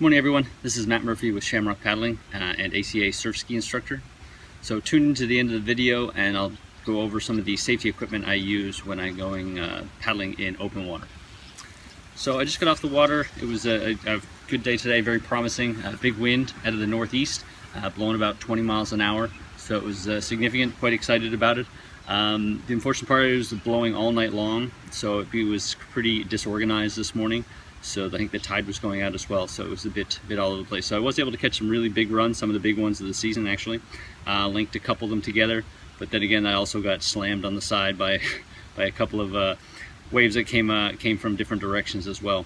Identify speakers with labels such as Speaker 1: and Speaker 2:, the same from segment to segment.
Speaker 1: Good morning, everyone. This is Matt Murphy with Shamrock Paddling and ACA Surfski Instructor. So tune into the end of the video and I'll go over some of the safety equipment I use when I'm going paddling in open water. So I just got off the water. It was a good day today, very promising. Big wind out of the northeast, blowing about 20 miles an hour. So it was significant, quite excited about it. The unfortunate part is blowing all night long, so it was pretty disorganized this morning. So I think the tide was going out as well, so it was a bit all over the place. So I was able to catch some really big runs, some of the big ones of the season actually. Linked a couple of them together, but then again I also got slammed on the side by a couple of waves that came from different directions as well.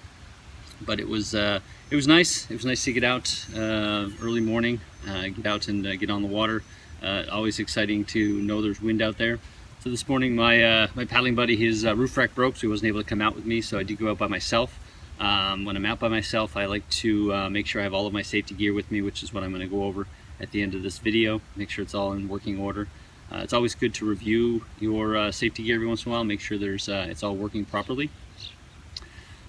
Speaker 1: But it was nice. It was nice to get out early morning, get out and get on the water. Always exciting to know there's wind out there. So this morning my paddling buddy, his roof rack broke, so he wasn't able to come out with me, so I did go out by myself. When I'm out by myself, I like to make sure I have all of my safety gear with me, which is what I'm going to go over at the end of this video. Make sure it's all in working order. It's always good to review your safety gear every once in a while, make sure it's all working properly.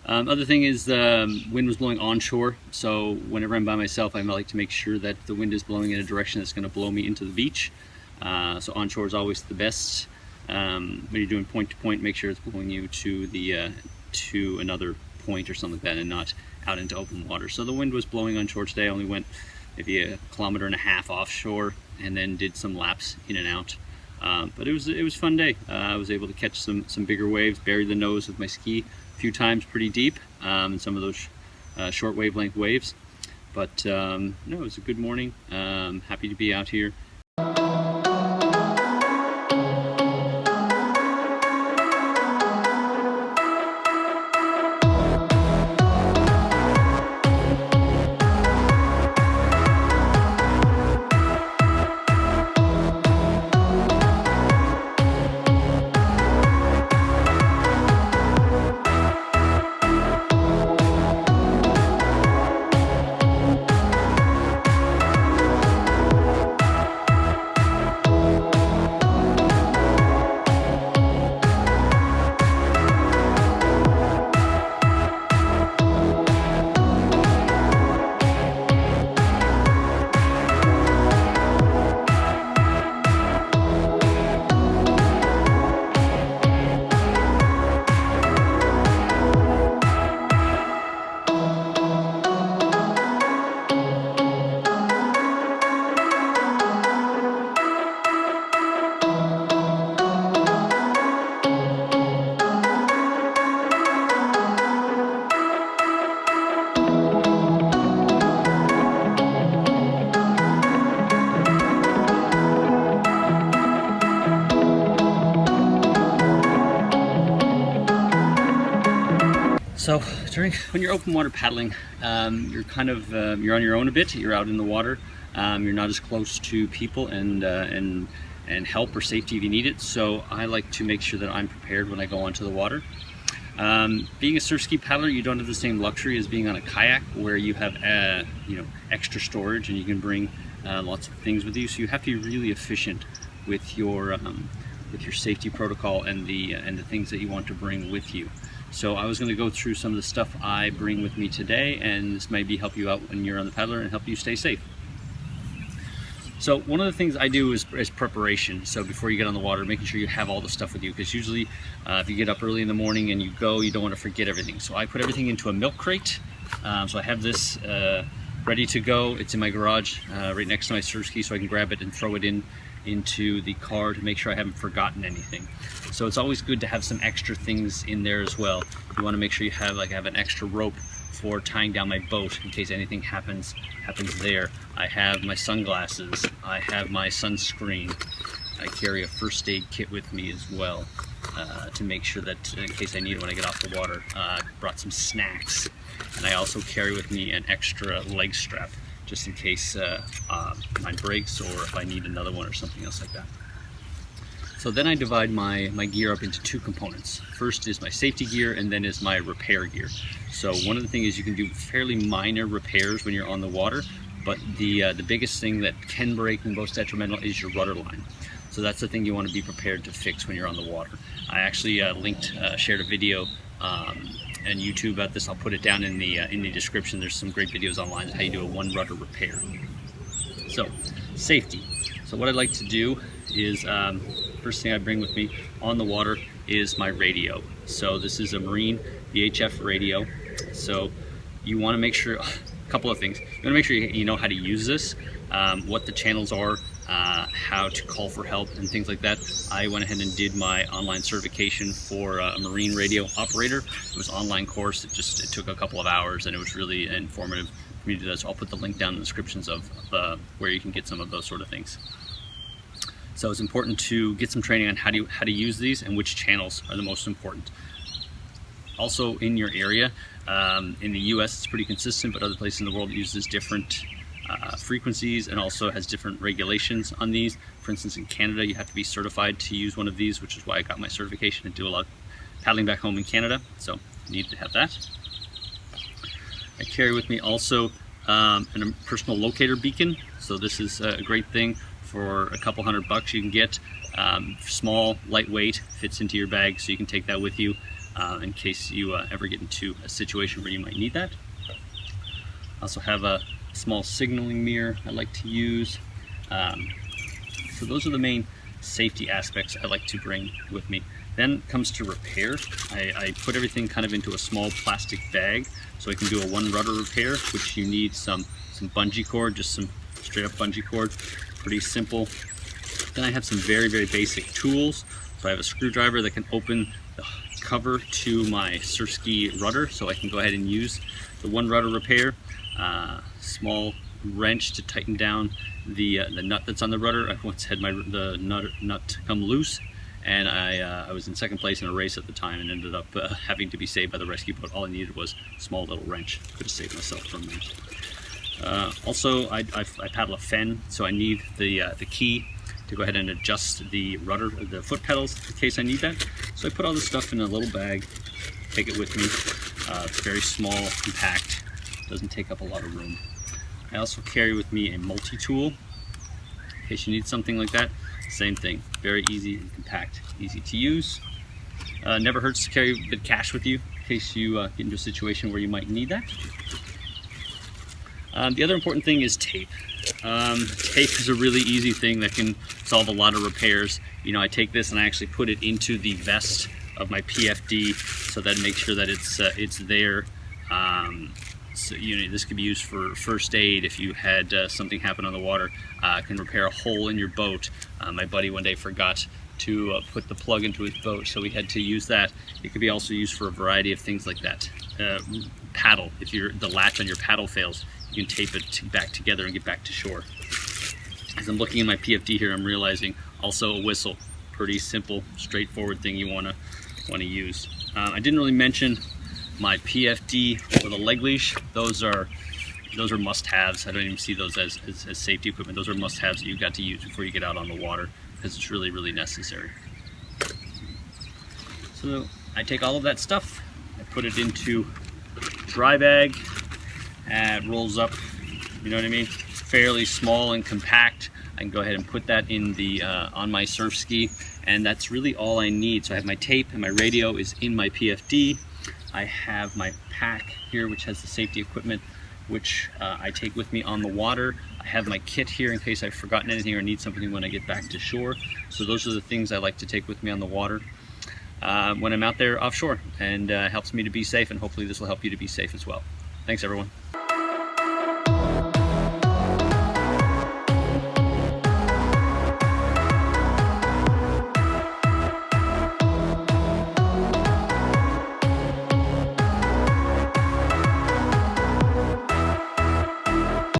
Speaker 1: Other thing is the wind was blowing onshore, so whenever I'm by myself I like to make sure that the wind is blowing in a direction that's going to blow me into the beach. So onshore is always the best. When you're doing point to point, make sure it's blowing you to another point or something like that and not out into open water. So the wind was blowing onshore today. I only went maybe 1.5 kilometers offshore and then did some laps in and out. But it was a fun day. I was able to catch some bigger waves, bury the nose with my ski a few times pretty deep in some of those short wavelength waves. But no, it was a good morning. Happy to be out here. So when you're open water paddling, you're kind of you're on your own a bit. You're out in the water. You're not as close to people and help or safety if you need it. So I like to make sure that I'm prepared when I go onto the water. Being a surfski paddler, you don't have the same luxury as being on a kayak, where you have extra storage and you can bring lots of things with you. So you have to be really efficient with your safety protocol and the things that you want to bring with you. So I was going to go through some of the stuff I bring with me today, and this might help you out when you're on the paddler and help you stay safe. So one of the things I do is preparation. So before you get on the water, making sure you have all the stuff with you, because usually if you get up early in the morning and you don't want to forget everything. So I put everything into a milk crate. So I have this ready to go. It's in my garage right next to my Surfski, so I can grab it and throw it into the car to make sure I haven't forgotten anything. So it's always good to have some extra things in there as well. You want to make sure you have I have an extra rope for tying down my boat in case anything happens there. I have my sunglasses, I have my sunscreen. I carry a first aid kit with me as well to make sure that in case I need it when I get off the water. I brought some snacks, and I also carry with me an extra leg strap just in case mine breaks or if I need another one or something else like that. So then I divide my gear up into two components. First is my safety gear, and then is my repair gear. So one of the things is you can do fairly minor repairs when you're on the water, but the biggest thing that can break and most detrimental is your rudder line. So that's the thing you want to be prepared to fix when you're on the water. I actually shared a video and YouTube about this. I'll put it down in the description. There's some great videos online on how you do a one rudder repair. So, safety. So what I'd like to do is, first thing I bring with me on the water is my radio. So this is a Marine VHF radio. So you want to make sure, a couple of things. You want to make sure you know how to use this, what the channels are, how to call for help and things like that. I went ahead and did my online certification for a Marine radio operator. It was an online course. It took a couple of hours, and it was really informative for me to do that. So I'll put the link down in the descriptions of where you can get some of those sort of things. So it's important to get some training on how to use these and which channels are the most important. Also in your area, in the US it's pretty consistent, but other places in the world uses different frequencies and also has different regulations on these. For instance, in Canada you have to be certified to use one of these, which is why I got my certification and do a lot of paddling back home in Canada, so you need to have that. I carry with me also an Impersonal locator beacon. So this is a great thing. For a couple $100 you can get, small, lightweight, fits into your bag, so you can take that with you in case you ever get into a situation where you might need that. I also have a small signaling mirror I like to use. So those are the main safety aspects I like to bring with me. Then comes to repair. I put everything kind of into a small plastic bag so I can do a one rudder repair, which you need some bungee cord, just some straight up bungee cord. Pretty simple. Then I have some very basic tools. So I have a screwdriver that can open the cover to my Surfski rudder, so I can go ahead and use the one rudder repair. Small wrench to tighten down the nut that's on the rudder. I once had the nut come loose, and I was in second place in a race at the time and ended up having to be saved by the rescue boat. All I needed was a small little wrench. Could have saved myself from that. Also, I paddle a fen, so I need the key to go ahead and adjust the rudder, the foot pedals, in case I need that. So I put all this stuff in a little bag, take it with me. It's very small, compact, doesn't take up a lot of room. I also carry with me a multi-tool, in case you need something like that. Same thing, very easy and compact, easy to use. Never hurts to carry a bit of cash with you, in case you get into a situation where you might need that. The other important thing is tape. Tape is a really easy thing that can solve a lot of repairs. You know, I take this and I actually put it into the vest of my PFD, so that makes sure that it's there. So, you know, this could be used for first aid if you had something happen on the water. Can repair a hole in your boat. My buddy one day forgot to put the plug into his boat, so we had to use that. It could be also used for a variety of things like that. Paddle, if the latch on your paddle fails, you can tape it back together and get back to shore. As I'm looking at my PFD here, I'm realizing also a whistle. Pretty simple, straightforward thing you want to use. I didn't really mention my PFD with a leg leash. Those are must-haves. I don't even see those as safety equipment. Those are must-haves that you've got to use before you get out on the water, because it's really necessary. So I take all of that stuff, I put it into a dry bag, and it rolls up, you know what I mean? Fairly small and compact. I can go ahead and put that in the on my Surfski, and that's really all I need. So I have my tape, and my radio is in my PFD. I have my pack here, which has the safety equipment, which I take with me on the water. I have my kit here in case I've forgotten anything or need something when I get back to shore. So those are the things I like to take with me on the water when I'm out there offshore, and helps me to be safe, and hopefully this will help you to be safe as well. Thanks everyone.